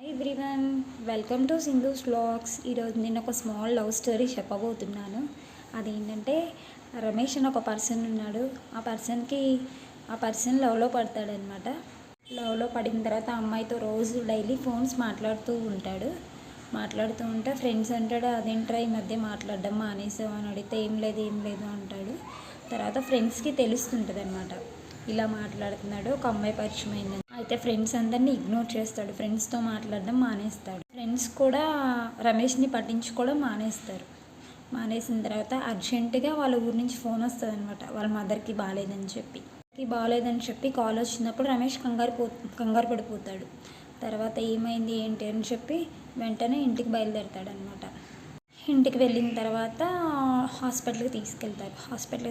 Everyone, welcome to Sindhu's vlogs. ఈరోజు నేను ఒక స్మాల్ లవ్ స్టోరీ చెప్పబోతున్నాను. అదేంటంటే, రమేష్ అని ఒక పర్సన్ ఉన్నాడు. ఆ పర్సన్ లవ్లో పడతాడనమాట. లవ్లో పడిన తర్వాత ఆ అమ్మాయితో రోజు డైలీ ఫోన్స్ మాట్లాడుతూ ఉంటే ఫ్రెండ్స్ అంటాడు, అదేంట్రా ఈ మధ్య మాట్లాడడం మానేసావు అని అడిగితే ఏం లేదు అంటాడు. తర్వాత ఫ్రెండ్స్కి తెలుస్తుంటుంది అనమాట, ఇలా మాట్లాడుతున్నాడు, ఒక అమ్మాయి పరిచయం అయిందని. అయితే ఫ్రెండ్స్ అందరినీ ఇగ్నోర్ చేస్తాడు, ఫ్రెండ్స్తో మాట్లాడడం మానేస్తాడు. ఫ్రెండ్స్ కూడా రమేష్ని పట్టించుకోవడం మానేసిన తర్వాత అర్జెంటుగా వాళ్ళ ఊరి నుంచి ఫోన్ వస్తుంది అనమాట, వాళ్ళ మదర్కి బాగాలేదని చెప్పి కాల్ వచ్చినప్పుడు రమేష్ కంగారు పడిపోతాడు. తర్వాత ఏమైంది ఏంటి అని చెప్పి వెంటనే ఇంటికి బయలుదేరతాడనమాట. ఇంటికి వెళ్ళిన తర్వాత హాస్పిటల్కి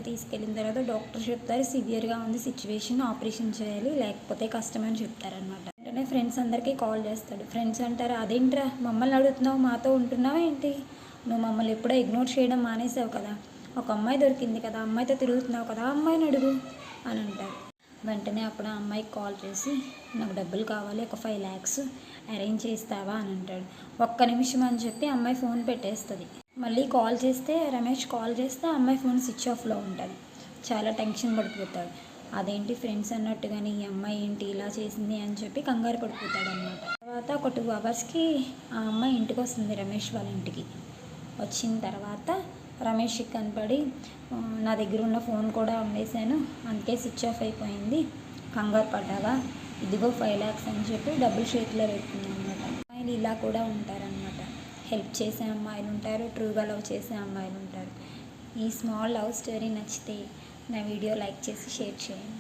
తీసుకెళ్ళిన తర్వాత డాక్టర్ చెప్తారు, సివియర్గా ఉంది సిచ్యువేషన్, ఆపరేషన్ చేయాలి లేకపోతే కష్టమని చెప్తారనమాట. వెంటనే ఫ్రెండ్స్ అందరికీ కాల్ చేస్తాడు. ఫ్రెండ్స్ అంటారు, అదేంట్రా మమ్మల్ని అడుగుతున్నావు, మాతో ఉంటున్నావా ఏంటి, నువ్వు మమ్మల్ని ఎప్పుడో ఇగ్నోర్ చేయడం మానేసావు కదా, ఒక అమ్మాయి దొరికింది కదా, అమ్మాయితో తిరుగుతున్నావు కదా, ఆ అమ్మాయిని అడుగు అని అంటారు. వెంటనే అప్పుడు ఆ అమ్మాయికి కాల్ చేసి, నాకు డబ్బులు కావాలి, ఒక 5 lakhs అరేంజ్ చేస్తావా అని అంటాడు. ఒక్క నిమిషం అని చెప్పి అమ్మాయి ఫోన్ పెట్టేస్తుంది. మళ్ళీ రమేష్ కాల్ చేస్తే అమ్మాయి ఫోన్ స్విచ్ ఆఫ్లో ఉంటుంది. చాలా టెన్షన్ పడిపోతాడు. అదేంటి ఫ్రెండ్స్ అన్నట్టుగాని ఈ అమ్మాయి ఏంటి ఇలా చేసింది అని చెప్పి కంగారు పడిపోతాడు అనమాట. తర్వాత ఒక 2 hours ఆ అమ్మాయి ఇంటికి వస్తుంది, రమేష్ వాళ్ళ ఇంటికి. వచ్చిన తర్వాత రమేష్కి కనపడి, నా దగ్గర ఉన్న ఫోన్ కూడా అమ్మేశాను, అందుకే స్విచ్ ఆఫ్ అయిపోయింది, కంగారు పడ్డావా, ఇదిగో 5 lakhs అని చెప్పి డబ్బులు చేతిలో పెడుతుంది అనమాట. అమ్మాయిలు ఇలా కూడా ఉంటారనమాట, హెల్ప్ చేసే అమ్మాయిలు ఉంటారు, ట్రూగా లవ్ చేసే అమ్మాయిలు ఉంటారు. ఈ స్మాల్ లవ్ స్టోరీ నచ్చితే నా వీడియో లైక్ చేసి షేర్ చేయండి.